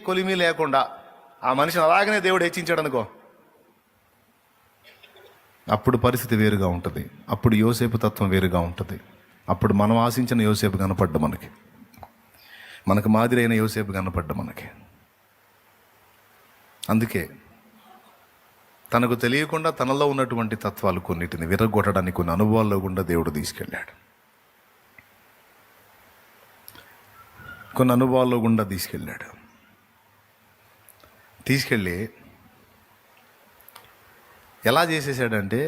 కొలిమి లేకుండా ఆ మనిషిని అలాగనే దేవుడు హెచ్చించాడు అనుకో, అప్పుడు పరిస్థితి వేరుగా ఉంటుంది. అప్పుడు యోసేపు తత్వం వేరుగా ఉంటుంది. అప్పుడు మనం ఆశించిన యోసేపు కనపడ్డ మనకు మాదిరి అయిన యోసేపు కనపడ్డ మనకి. అందుకే తనకు తెలియకుండా తనలో ఉన్నటువంటి తత్వాలు కొన్నిటిని విరగొట్టడానికి కొన్ని అనుభవాల్లో గుండా దేవుడు తీసుకెళ్ళాడు. కొన్ని అనుభవాల్లో గుండా తీసుకెళ్ళి ఎలా చేసేసాడంటే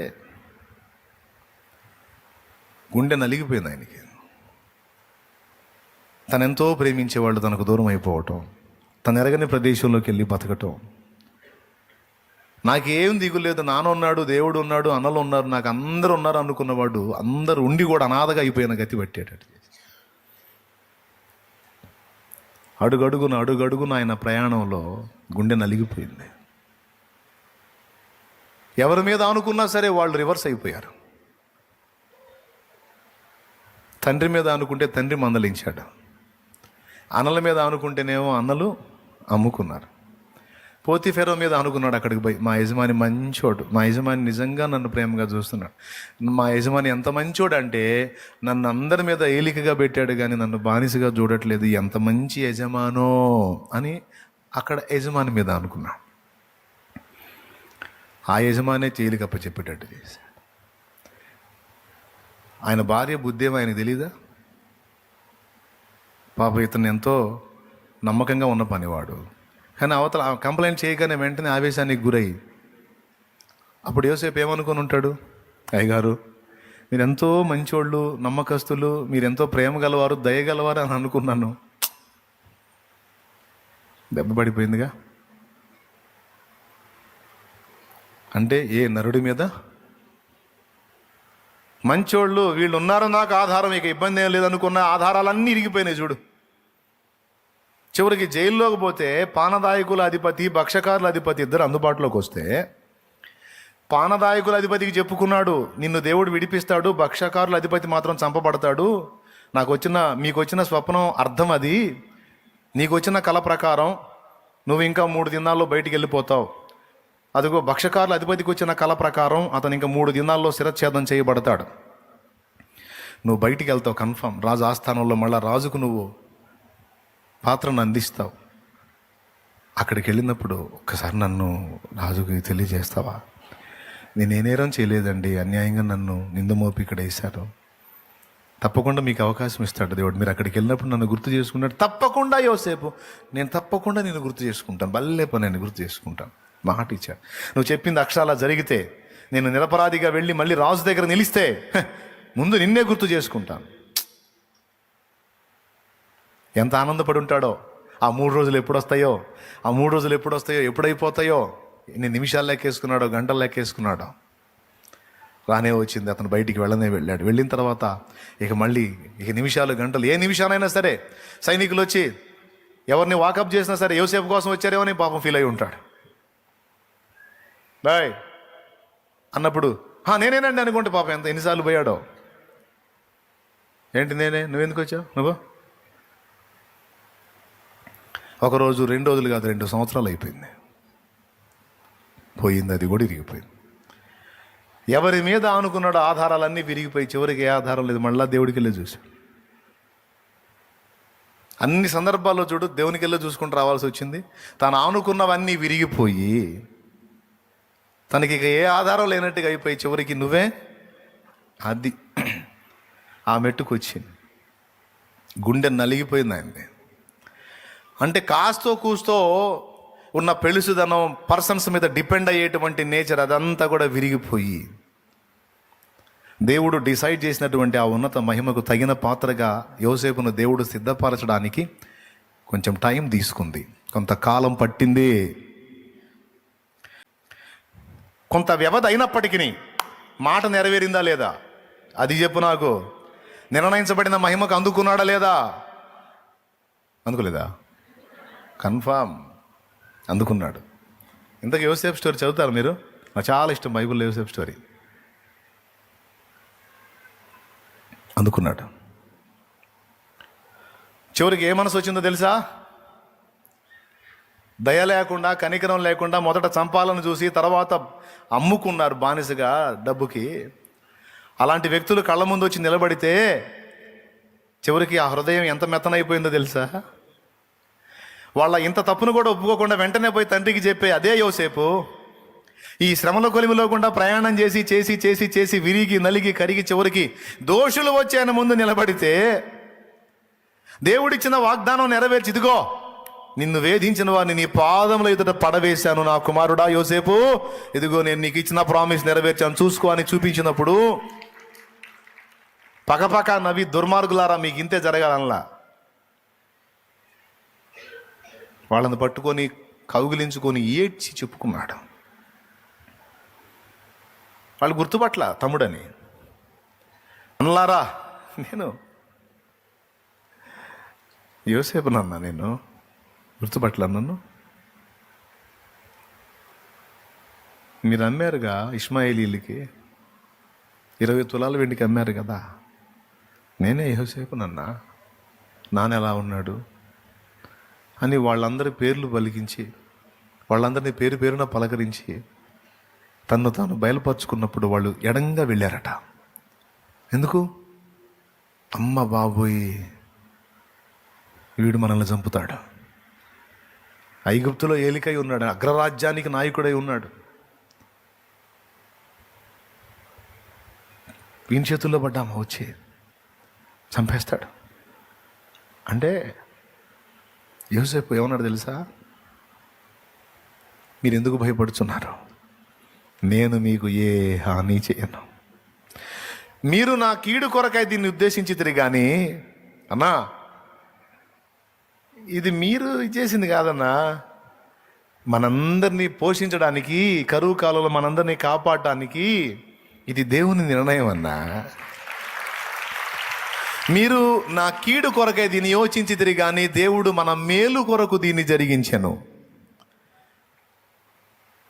గుండె నలిగిపోయింది ఆయనకి. తనెంతో ప్రేమించేవాళ్ళు తనకు దూరం అయిపోవటం, తను ఎరగని ప్రదేశంలోకి వెళ్ళి బతకటం. నాకేం దిగులేదు, నాన్న ఉన్నాడు, దేవుడు ఉన్నాడు, అన్నలు ఉన్నారు, నాకు అందరూ ఉన్నారు అనుకున్నవాడు అందరూ ఉండి కూడా అనాథగా అయిపోయిన గతి పట్టేటట్టు. అడుగడుగున ఆయన ప్రయాణంలో గుండె నలిగిపోయింది. ఎవరి మీద అనుకున్నా సరే వాళ్ళు రివర్స్ అయిపోయారు. తండ్రి మీద అనుకుంటే తండ్రి మందలించాడు, అన్నల మీద అనుకుంటేనేమో అన్నలు అమ్ముకున్నారు. పోతిఫెరో మీద అనుకున్నాడు, అక్కడికి పోయి మా యజమాని మంచోడు, మా యజమాని నిజంగా నన్ను ప్రేమగా చూస్తున్నాడు, మా యజమాని ఎంత మంచోడు అంటే నన్ను అందరి మీద ఏలికగా పెట్టాడు కానీ నన్ను బానిసగా చూడట్లేదు, ఎంత మంచి యజమానో అని అక్కడ యజమాని మీద అనుకున్నాడు. ఆ యజమానే తేలికప్ప చెప్పేటట్టు చేశాడు. ఆయన భార్య బుద్ధేమో ఆయన తెలీదా? పాప ఇతను ఎంతో నమ్మకంగా ఉన్న పనివాడు, కానీ అవతల కంప్లైంట్ చేయగానే వెంటనే ఆవేశానికి గురై అప్పుడు యోసేపు ఏమనుకొని ఉంటాడు, అయ్యగారు మీరెంతో మంచోళ్ళు, నమ్మకస్తులు, మీరెంతో ప్రేమ గలవారు, దయగలవారు అని అనుకున్నాను. దెబ్బ పడిపోయిందిగా. అంటే ఏ నరుడి మీద మంచోళ్ళు వీళ్ళు ఉన్నారు నాకు ఆధారం, ఇక ఇబ్బంది ఏం లేదనుకున్న ఆధారాలన్నీ ఇరిగిపోయినాయి చూడు. చివరికి జైల్లోకి పోతే పానదాయకుల అధిపతి, భక్షకారుల అధిపతి ఇద్దరు అందుబాటులోకి వస్తే పానదాయకుల అధిపతికి చెప్పుకున్నాడు, నిన్ను దేవుడు విడిపిస్తాడు, భక్షకారుల అధిపతి మాత్రం చంపబడతాడు, మీకు వచ్చిన స్వప్నం అర్థం అది, నీకు వచ్చిన కళ ప్రకారం నువ్వు ఇంకా 3 దినాల్లో బయటికి వెళ్ళిపోతావు, అదిగో భక్షకారుల అధిపతికి వచ్చిన కళ ప్రకారం అతను ఇంకా 3 దినాల్లో శిరచ్ఛేదం చేయబడతాడు, నువ్వు బయటికి వెళ్తావు కన్ఫర్మ్, రాజు ఆస్థానంలో మళ్ళీ రాజుకు నువ్వు పాత్రను అందిస్తావు. అక్కడికి వెళ్ళినప్పుడు ఒక్కసారి నన్ను రాజుకి తెలియజేస్తావా, నేను ఏ నేరం చేయలేదండి, అన్యాయంగా నన్ను నింద మోపి ఇక్కడ వేశారు, తప్పకుండా మీకు అవకాశం ఇస్తాడు దేవుడు, మీరు అక్కడికి వెళ్ళినప్పుడు నన్ను గుర్తు చేసుకున్నాడు. తప్పకుండా యోసేపు, నేను తప్పకుండా నేను గుర్తు చేసుకుంటాను, బల్లే పని నేను గుర్తు చేసుకుంటాను, మాట ఇచ్చాడు. నువ్వు చెప్పింది అక్షరాలా జరిగితే, నేను నిరపరాధిగా వెళ్ళి మళ్ళీ రాజు దగ్గర నిలిస్తే ముందు నిన్నే గుర్తు చేసుకుంటాను. ఎంత ఆనందపడి ఉంటాడో. ఆ 3 రోజులు ఎప్పుడు వస్తాయో, ఎప్పుడైపోతాయో, ఎన్ని నిమిషాలు లెక్కేసుకున్నాడో, గంటలు లెక్కేసుకున్నాడో. రానే వచ్చింది, అతను బయటికి వెళ్ళాడు. వెళ్ళిన తర్వాత ఇక నిమిషాలు, గంటలు, ఏ నిమిషానైనా సరే సైనికులు వచ్చి ఎవరిని వాకప్ చేసినా సరే యోసేపు కోసం వచ్చారేమో అని పాపం ఫీల్ అయి ఉంటాడు. బాయ్ అన్నప్పుడు నేనేనండి అనుకుంటే పాపం ఎన్నిసార్లు పోయాడో. ఏంటి నేనే, నువ్వెందుకు వచ్చావు, నువ్వు? 1 రోజు 2 రోజులు కాదు, 2 సంవత్సరాలు అయిపోయింది, పోయింది, అది కూడా ఇరిగిపోయింది. ఎవరి మీద అనుకున్నాడో ఆధారాలన్నీ విరిగిపోయి చివరికి ఏ ఆధారం లేదు, మళ్ళా దేవుడికి వెళ్ళి చూశాడు. అన్ని సందర్భాల్లో చూడు దేవునికి వెళ్ళి చూసుకుంటూ రావాల్సి వచ్చింది. తను ఆనుకున్నవన్నీ విరిగిపోయి తనకి ఇక ఏ ఆధారం లేనట్టుగా అయిపోయి చివరికి నువ్వే అది ఆ మెట్టుకు వచ్చింది. గుండె నలిగిపోయింది ఆయనది. అంటే కాస్తో కూస్తో ఉన్న పెళుసుదనం, పర్సన్స్ మీద డిపెండ్ అయ్యేటువంటి నేచర్ అదంతా కూడా విరిగిపోయి దేవుడు డిసైడ్ చేసినటువంటి ఆ ఉన్నత మహిమకు తగిన పాత్రగా యోసేపును దేవుడు సిద్ధపరచడానికి కొంచెం టైం తీసుకుంది, కొంతకాలం పట్టింది. కొంత వ్యవధి అయినప్పటికీ మాట నెరవేరిందా లేదా అది చెప్పు నాకు. నిర్ణయించబడిన మహిమకు అందుకున్నాడా లేదా? అందుకోలేదా? కన్ఫామ్ అందుకున్నాడు. ఇంతకు యోసేపు స్టోరీ చదువుతారు మీరు? నాకు చాలా ఇష్టం బైబిల్లో యోసేపు స్టోరీ. అందుకున్నాడు. చివరికి ఏ మనసు వచ్చిందో తెలుసా? దయ లేకుండా, కనికరం లేకుండా మొదట చంపాలని చూసి తర్వాత అమ్ముకున్నారు బానిసగా డబ్బుకి. అలాంటి వ్యక్తులు కళ్ళ ముందు వచ్చి నిలబడితే చివరికి ఆ హృదయం ఎంత మెత్తనైపోయిందో తెలుసా? వాళ్ళ ఇంత తప్పును కూడా ఒప్పుకోకుండా వెంటనే పోయి తండ్రికి చెప్పే అదే యోసేపు ఈ శ్రమల కొలిమిలో గుండా ప్రయాణం చేసి చేసి చేసి చేసి విరిగి నలిగి కరిగి చివరికి దోషులు వచ్చి ఆయన ముందు నిలబడితే దేవుడిచ్చిన వాగ్దానం నెరవేర్చి, ఇదిగో నిన్ను వేధించిన వారిని నీ పాదముల ఎదుట పడవేశాను నా కుమారుడా యోసేపు, ఇదిగో నేను నీకు ఇచ్చిన ప్రామిస్ నెరవేర్చాను చూసుకో అని చూపించినప్పుడు పకపక నవ్వి, దుర్మార్గులారా మీకు ఇంతే జరగాలనలా. వాళ్ళని పట్టుకొని కౌగిలించుకొని ఏడ్చి చెప్పుకున్నాడు. వాళ్ళు గుర్తుపట్ల తమ్ముడని. అన్నలారా, నేను యోసేపు నన్నా, నేను గుర్తుపట్ల నన్ను. మీరు అమ్మారుగా ఇష్మాయేలీలకి 20 తులాల వెండికి అమ్మారు కదా, నేనే యోసేపు నన్నా, నాన్న ఎలా ఉన్నాడు అని వాళ్ళందరి పేర్లు పలికించి వాళ్ళందరినీ పేరు పేరున పలకరించి తన్ను తాను బయలుపరుచుకున్నప్పుడు వాళ్ళు ఎడంగా వెళ్ళారట. ఎందుకు? అమ్మ బాబోయ్, వీడు మనల్ని చంపుతాడు. ఐగుప్తులో ఏలికై ఉన్నాడు, అగ్రరాజ్యానికి నాయకుడై ఉన్నాడు, వీని చేతుల్లో పడ్డామా వచ్చి చంపేస్తాడు అంటే యోసేపు ఏమన్నాడు తెలుసా? మీరు ఎందుకు భయపడుతున్నారు? నేను మీకు ఏ హాని చేయను. మీరు నా కీడు కొరకై దీన్ని ఉద్దేశించితిరి కానీ అన్నా, ఇది మీరు చేసింది కాదన్నా, మనందరినీ పోషించడానికి, కరువు కాలంలో మనందరినీ కాపాడటానికి ఇది దేవుని నిర్ణయం అన్నా. మీరు నా కీడు కొరకై దీన్ని యోచించితిరి కానీ దేవుడు మన మేలు కొరకు దీన్ని జరిగించెను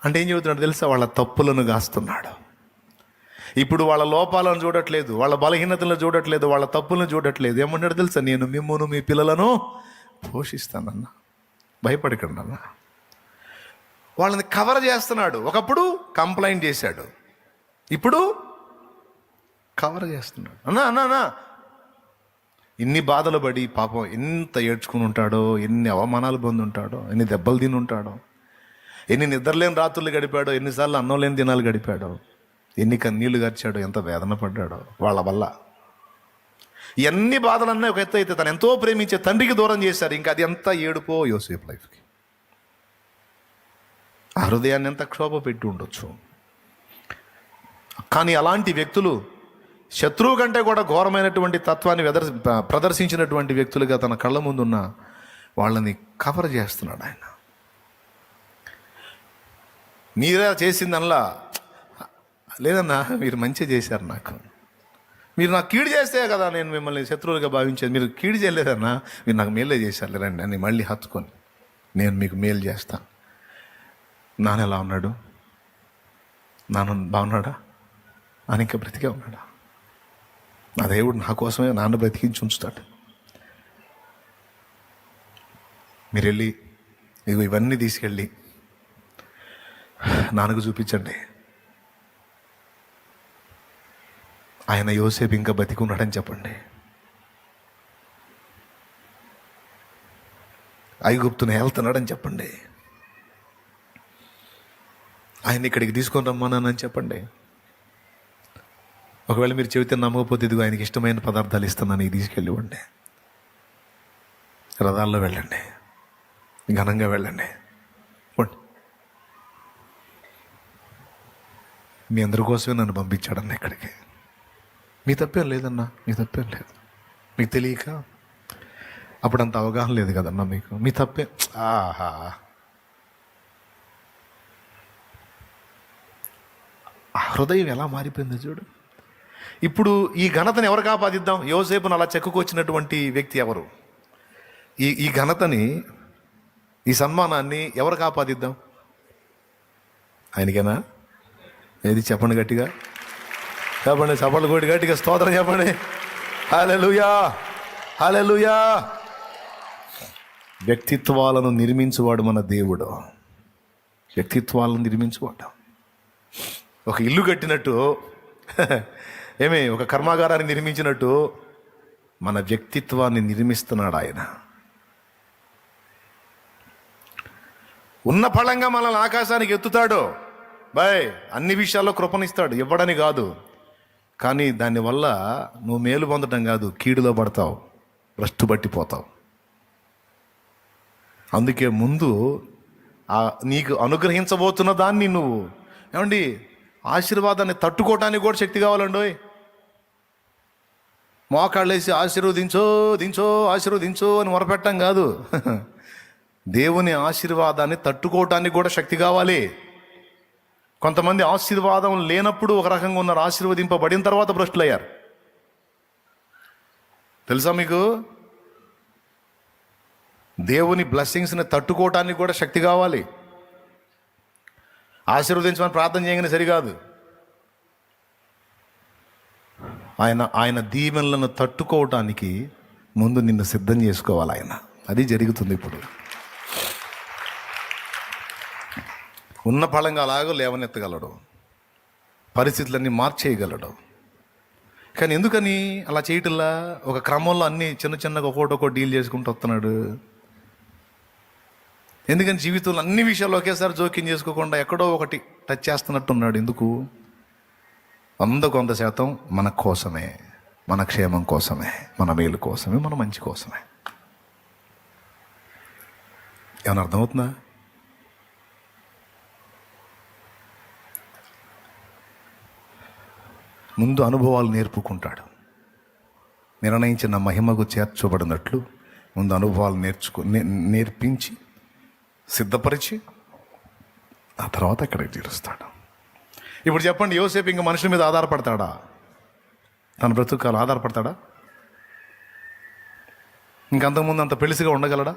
అంటే ఏం చెబుతున్నాడు తెలుసా? వాళ్ళ తప్పులను గాస్తున్నాడు. ఇప్పుడు వాళ్ళ లోపాలను చూడట్లేదు, వాళ్ళ బలహీనతలను చూడట్లేదు, వాళ్ళ తప్పులను చూడట్లేదు. ఏమన్నాడు తెలుసా? నేను మిమ్మును మీ పిల్లలను పోషిస్తానన్నా, భయపడకండి అన్న. వాళ్ళని కవర్ చేస్తున్నాడు. ఒకప్పుడు కంప్లైంట్ చేశాడు, ఇప్పుడు కవర్ చేస్తున్నాడు. అన్నా అన్నా అన్నా, ఎన్ని బాధలు పడి పాపం ఎంత ఏడ్చుకుని ఉంటాడో, ఎన్ని అవమానాలు పొంది ఉంటాడో, ఎన్ని దెబ్బలు తిని ఉంటాడో, ఎన్ని నిద్రలేని రాత్రులు గడిపాడో, ఎన్నిసార్లు అన్నం లేని దినాలు గడిపాడో, ఎన్ని కన్నీళ్లు గడిచాడో, ఎంత వేదన పడ్డాడో వాళ్ళ వల్ల. ఎన్ని బాధలన్నా ఒక ఎత్తు అయితే తను ఎంతో ప్రేమించే తండ్రికి దూరం చేశారు. ఇంకా అది ఎంత ఏడుపో యోసేపు లైఫ్కి. ఆ హృదయాన్ని ఎంత క్షోభ పెట్టి ఉండొచ్చు. కానీ అలాంటి వ్యక్తులు శత్రువు కంటే కూడా ఘోరమైనటువంటి తత్వాన్ని ప్రదర్శించినటువంటి వ్యక్తులుగా తన కళ్ళ ముందున్న వాళ్ళని కవర్ చేస్తున్నాడు ఆయన. మీరే చేసిందనలా లేదన్నా, మీరు మంచి చేశారు, మీరు నాకు కీడు చేస్తే కదా నేను మిమ్మల్ని శత్రువులుగా భావించేది. మీరు కీడు చేయలేదన్నా, మీరు నాకు మేలే చేశారు రండి అని మళ్ళీ హత్తుకొని నేను మీకు మేలు చేస్తాను. నాన్న ఎలా ఉన్నాడు? నాన్న బాగున్నాడా? ఆయన ఇంకా బ్రతికే ఉన్నాడా? నా దేవుడు నా కోసమే నాన్న బ్రతికించి ఉంచుతాడు. మీరు వెళ్ళి ఇగో ఇవన్నీ తీసుకెళ్ళి నాన్నకు చూపించండి. ఆయన యోసేపు ఇంకా బతికున్నాడని చెప్పండి. ఐగుప్తుని వెళ్తున్నాడని చెప్పండి. ఆయన ఇక్కడికి తీసుకొని రమ్మన్నానని చెప్పండి. ఒకవేళ మీరు చెబితే నమ్మకపోతే ఇదిగో ఆయనకి ఇష్టమైన పదార్థాలు ఇస్తున్నాను, ఇది తీసుకెళ్ళివ్వండి. రథాల్లో వెళ్ళండి, ఘనంగా వెళ్ళండి. మీ అందరి కోసమే నన్ను పంపించాడన్న ఇక్కడికి. మీ తప్పేం లేదన్నా, మీ తప్పేం లేదు. మీకు తెలియక అప్పుడు అంత అవగాహన లేదు కదన్నా మీకు. మీ తప్పే. ఆహా, ఆ హృదయం ఎలా మారిపోయిందో చూడు. ఇప్పుడు ఈ ఘనతని ఎవరికి ఆపాదిద్దాం? యోసేపును అలా చెక్కుకొచ్చినటువంటి వ్యక్తి ఎవరు? ఈ ఘనతని, ఈ సన్మానాన్ని ఎవరికి ఆపాదిద్దాం? ఆయనకేనా? ఏది చెప్పండి గట్టిగా, చెప్పండి, చప్పట్లు కొట్టి గట్టిగా స్తోత్రం చెప్పండి. హల్లెలూయా, హల్లెలూయా. వ్యక్తిత్వాలను నిర్మించువాడు మన దేవుడు. వ్యక్తిత్వాలను నిర్మించువాడు. ఒక ఇల్లు కట్టినట్టు ఒక కర్మాగారాన్ని నిర్మించినట్టు మన వ్యక్తిత్వాన్ని నిర్మిస్తున్నాడు ఆయన. ఉన్న ఫలంగా మనల్ని ఆకాశానికి ఎత్తుతాడు. అన్ని విషయాల్లో కృపణిస్తాడు, ఇవ్వడని కాదు. కానీ దానివల్ల నువ్వు మేలు పొందడం కాదు, కీడులో పడతావు, భ్రష్టు పట్టిపోతావు. అందుకే ముందు నీకు అనుగ్రహించబోతున్న దాన్ని నువ్వు ఆశీర్వాదాన్ని తట్టుకోవటానికి కూడా శక్తి కావాలండి. మోకాళ్ళేసి ఆశీర్వదించో దించో ఆశీర్వదించో అని మొరపెట్టం కాదు. దేవుని ఆశీర్వాదాన్ని తట్టుకోవటానికి కూడా శక్తి కావాలి. కొంతమంది ఆశీర్వాదం లేనప్పుడు ఒక రకంగా ఉన్నారు, ఆశీర్వదింపబడిన తర్వాత భ్రష్టులయ్యారు. తెలుసా మీకు? దేవుని బ్లెస్సింగ్స్ని తట్టుకోవటానికి కూడా శక్తి కావాలి. ఆశీర్వదించమని ప్రార్థన చేయగానే సరికాదు. ఆయన దీవెనలను తట్టుకోవటానికి ముందు నిన్ను సిద్ధం చేసుకోవాలి ఆయన. అది జరుగుతుంది ఇప్పుడు. ఉన్న ఫలంగా అలాగో లేవనెత్తగలడు, పరిస్థితులన్నీ మార్చేయగలడు. కానీ ఎందుకని అలా చేయటంలా? ఒక క్రమంలో అన్నీ చిన్న చిన్నగా ఒక్కొక్కటి డీల్ చేసుకుంటూ వస్తున్నాడు. ఎందుకని జీవితంలో అన్ని విషయాలు ఒకేసారి జోక్యం చేసుకోకుండా ఎక్కడో ఒకటి టచ్ చేస్తున్నట్టున్నాడు. ఎందుకు? 100% మన కోసమే, మన క్షేమం కోసమే, మన మేలు కోసమే, మన మంచి కోసమే. ఏమన్నా అర్థమవుతుందా? ముందు అనుభవాలు నేర్పుకుంటాడు. నిర్ణయించిన మహిమకు చేర్చబడినట్లు ముందు అనుభవాలు నేర్పించి సిద్ధపరిచి ఆ తర్వాత ఎక్కడికి తీరుస్తాడు. ఇప్పుడు చెప్పండి, యోసేపు ఇంక మనుషుల మీద ఆధారపడతాడా? తన బ్రతుకాలు ఆధారపడతాడా? ఇంకంతకుముందు అంత పెళిసిగా ఉండగలడా?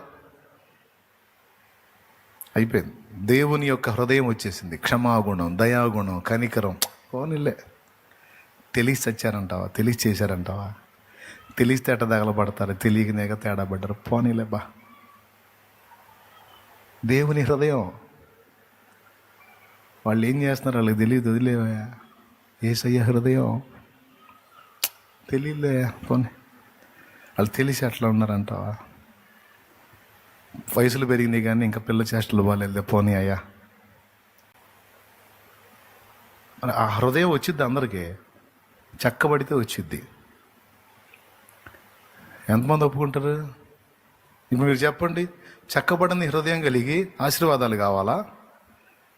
అయిపోయింది. దేవుని యొక్క హృదయం వచ్చేసింది. క్షమాగుణం, దయాగుణం, కనికరం. పోనీలే, తెలిసి చచ్చారంటావా? తెలిసి చేశారంటావా? తెలిస్తే ఎట్ట తగలబడతారు, తెలియకనేక తేడా పడ్డారు. పోనీలే బా. దేవుని హృదయం. వాళ్ళు ఏం చేస్తున్నారు వాళ్ళకి తెలియదు, వదిలేవా. యేసయ్య హృదయం తెలియలే, పోనీ. వాళ్ళు తెలిసి అట్లా ఉన్నారంటావా? వయసులు పెరిగినాయి కానీ ఇంకా పిల్ల చేష్టలు బాగాలేదు, పోనీ అయ్యా. ఆ హృదయం వచ్చిద్ది అందరికీ, చక్కబడితే వచ్చిద్ది. ఎంతమంది ఒప్పుకుంటారు? ఇప్పుడు మీరు చెప్పండి, చక్కబడని హృదయం కలిగి ఆశీర్వాదాలు కావాలా,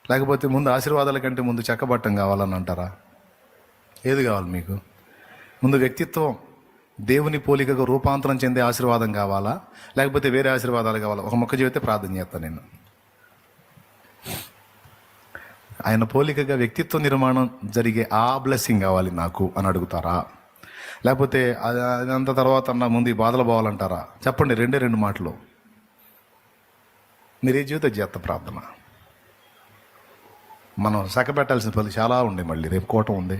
లేకపోతే ముందు ఆశీర్వాదాల కంటే ముందు చక్కబట్టం కావాలని అంటారా? ఏది కావాలి మీకు? ముందు వ్యక్తిత్వం దేవుని పోలికకు రూపాంతరం చెందే ఆశీర్వాదం కావాలా, లేకపోతే వేరే ఆశీర్వాదాలు కావాలా? ఒక మొక్క చెబితే ప్రార్థన చేస్తాను నేను. ఆయన పోలికగా వ్యక్తిత్వ నిర్మాణం జరిగే ఆ బ్లెస్సింగ్ కావాలి నాకు అని అడుగుతారా? లేకపోతే అదంత తర్వాత అన్న ముందు ఈ బాధలు పోవాలంటారా? చెప్పండి, రెండు మాటలు. మీరే జీవితం చేస్తా ప్రార్థన. మనం సక్క పెట్టాల్సిన పనులు చాలా ఉండే, మళ్ళీ రేపు కోటం ఉంది.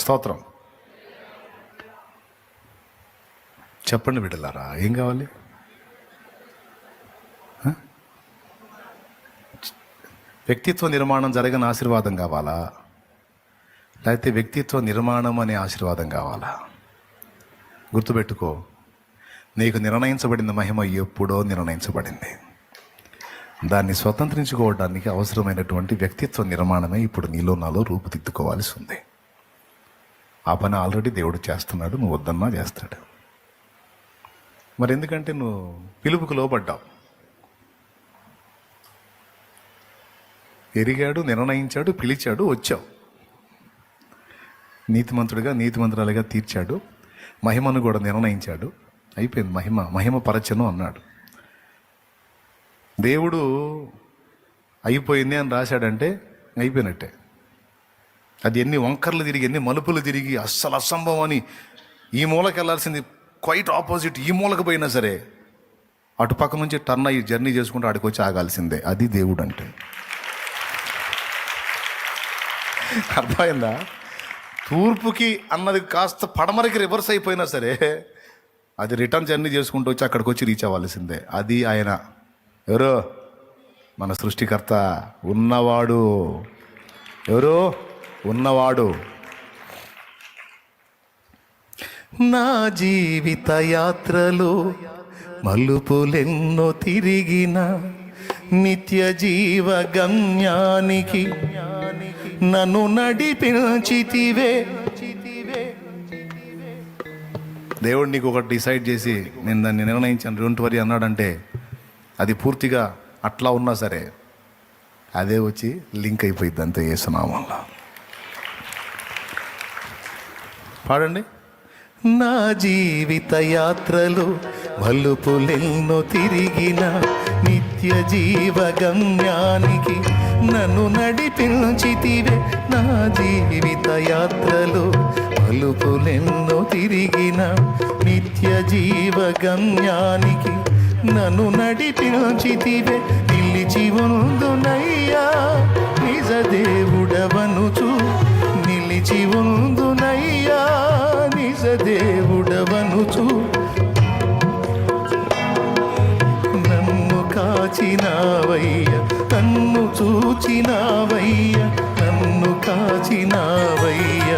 స్తోత్రం. చెప్పండి బిడ్డలారా, ఏం కావాలి? వ్యక్తిత్వ నిర్మాణం జరగని ఆశీర్వాదం కావాలా, లేకపోతే వ్యక్తిత్వ నిర్మాణం అనే ఆశీర్వాదం కావాలా? గుర్తుపెట్టుకో, నీకు నిర్ణయించబడిన మహిమ ఎప్పుడో నిర్ణయించబడింది. దాన్ని స్వతంత్రించుకోవడానికి అవసరమైనటువంటి వ్యక్తిత్వ నిర్మాణమే ఇప్పుడు నీలో నాలో రూపుదిద్దుకోవాల్సి ఉంది. ఆ పని ఆల్రెడీ దేవుడు చేస్తున్నాడు, నువ్వు వద్దన్నా చేస్తాడు. మరి ఎందుకంటే నువ్వు పిలుపుకు లోబడ్డావు. ఎరిగాడు, నిర్ణయించాడు, పిలిచాడు, వచ్చావు. నీతిమంతురాలుగా తీర్చాడు, మహిమను కూడా నిర్ణయించాడు. అయిపోయింది. మహిమ పరచను అన్నాడు. దేవుడు అయిపోయింది అని రాశాడంటే అయిపోయినట్టే. అది ఎన్ని వంకర్లు తిరిగి, ఎన్ని మలుపులు తిరిగి, అస్సలు అసంభవం అని ఈ మూలకి వెళ్ళాల్సింది క్వైట్ ఆపోజిట్ ఈ మూలకు పోయినా సరే అటు పక్క నుంచి టర్న్ అయ్యి జర్నీ చేసుకుంటూ ఆడికి వచ్చి ఆగాల్సిందే. అది దేవుడు అంటే. అర్థమైందా? తూర్పుకి అన్నది కాస్త పడమరకి రివర్స్ అయిపోయినా సరే అది రిటర్న్ జర్నీ చేసుకుంటూ వచ్చి అక్కడికి వచ్చి రీచ్ అవ్వాల్సిందే. అది ఆయన ఎవరు? మన సృష్టికర్త, ఉన్నవాడు. ఎవరు? ఉన్నవాడు. నా జీవిత యాత్రలో మలుపులెన్నో తిరిగిన నిత్య జీవ గమ్యానికి నన్ను నడిపించితివే. దేవుడు నీకు ఒకటి డిసైడ్ చేసి నేను దాన్ని నిర్ణయించాను, డోంట్ వరీ అన్నాడంటే అది పూర్తిగా అట్లా ఉన్నా సరే అదే వచ్చి లింక్ అయిపోయింది అంతే యేసునామంలో. పాడండి. నా జీవిత యాత్రలో మలుపులెన్నో తిరిగిన నిత్య జీవ గమ్యానికి నన్ను నడిపించితివే. నా జీవిత యాత్రలో మలుపులెన్నో తిరిగిన నిత్య జీవ గమ్యానికి నన్ను నడిపించితివే. నిలిచి ఉందునయ్యా నిజ దేవుడవనుచు, నిలిచి ఉందునయ్యా నిజ దేవుడవనుచు, నన్ను కాచినావయ్య, నన్ను చూచినావయ్య, నన్ను కాచినావయ్య.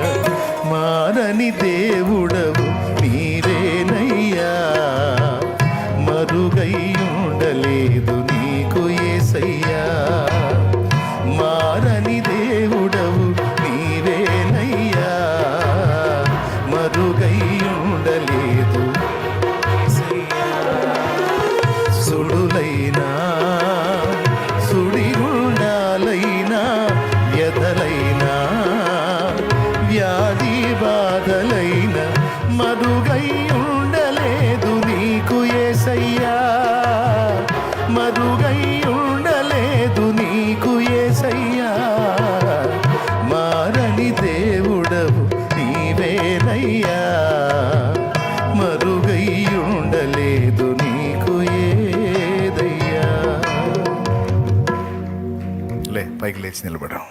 మారని దేవుడవు నీవేనయ్యా, మరుగై ఉండలేదు నీకు యేసయ్యా. మారని దేవుడవు నీవేనయ్యా, మరుగై ఉండలేదు యేసయ్యా. సుడులైనా సుడిగుండాలైనా వ్యధలైనా వ్యాధి బాధలైన మరుగై ఉండలేదు నీకు యేసయ్యా, మరుగై ఉండలేదు నీకు యేసయ్యా. మారని దేవుడవు నీవేనయ్యా, మరుగై ఉండలేదు నీకు ఏదయ్యా. పైకి లేచి నిలబడాం.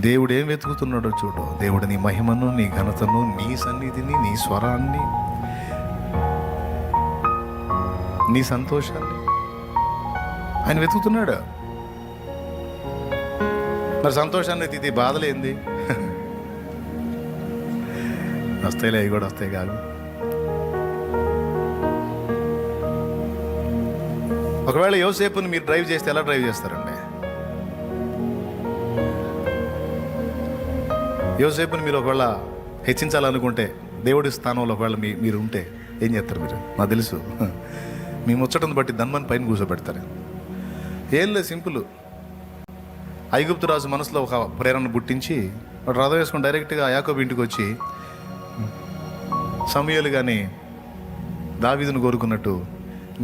దేవుడు ఏం వెతుకుతున్నాడో చూడు. దేవుడు నీ మహిమను, నీ ఘనతను, నీ సన్నిధిని, నీ స్వరాన్ని, నీ సంతోషాన్ని ఆయన వెతుకుతున్నాడు. మరి సంతోషాన్ని ఇది బాధలేంది? వస్తాయిలే, అవి కూడా వస్తాయి కాదు. ఒకవేళ యోసేపుని మీరు డ్రైవ్ చేస్తే ఎలా డ్రైవ్ చేస్తారండి? యోసేపుని మీరు ఒకవేళ హెచ్చించాలనుకుంటే, దేవుడి స్థానంలో ఒకవేళ మీరు ఉంటే ఏం చేస్తారు మీరు? నాకు తెలుసు, మీ ముచ్చటను బట్టి ధన్మని పైన కూర్చోబెడతారు. ఏం లేదు, సింపుల్. ఐగుప్తు రాజు మనసులో ఒక ప్రేరణ పుట్టించి వాడు రథం వేసుకొని డైరెక్ట్గా యాకోబు ఇంటికి వచ్చి సమూయేలు కానీ దావీదును కోరుకున్నట్టు,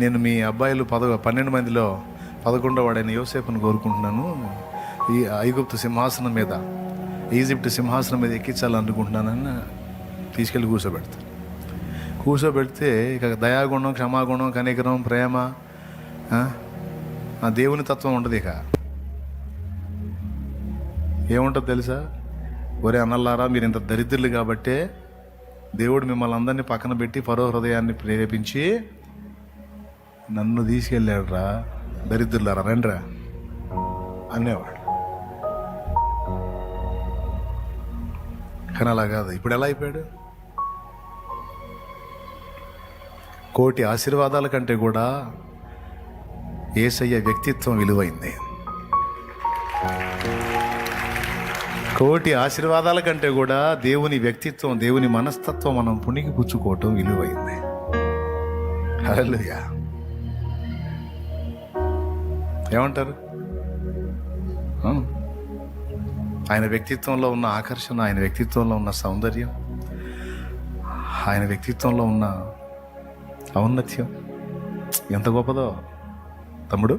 నేను మీ అబ్బాయిలు 12 మందిలో 11వ వాడైన యోసేపును కోరుకుంటున్నాను, ఈ ఐగుప్తు సింహాసనం మీద, ఈజిప్ట్ సింహాసనం మీద ఎక్కించాలనుకుంటున్నానని తీసుకెళ్ళి కూర్చోబెడతాను. కూర్చోబెడితే ఇక దయాగుణం, క్షమాగుణం, కనికరం, ప్రేమ, ఆ దేవుని తత్వం ఉండదు. ఇక ఏముంటుంది తెలుసా? ఒరే అన్నల్లారా, మీరు ఇంత దరిద్రులు కాబట్టే దేవుడు మిమ్మల్ని అందరినీ పక్కన పెట్టి ఫరో హృదయాన్ని ప్రేరేపించి నన్ను తీసుకెళ్ళాడు రా, దరిద్రులారా రండ్రా అనేవాడు. కానీ అలా కాదు. ఇప్పుడు ఎలా అయిపోయాడు? కోటి ఆశీర్వాదాల కంటే కూడా యేసయ్య వ్యక్తిత్వం విలువైంది. కోటి ఆశీర్వాదాల కంటే కూడా దేవుని వ్యక్తిత్వం, దేవుని మనస్తత్వం మనం పుణికి పుచ్చుకోవటం విలువైంది. హల్లెలూయా. ఏమంటారు? ఆయన వ్యక్తిత్వంలో ఉన్న ఆకర్షణ, ఆయన వ్యక్తిత్వంలో ఉన్న సౌందర్యం, ఆయన వ్యక్తిత్వంలో ఉన్న ఔన్నత్యం ఎంత గొప్పదో తమ్ముడు.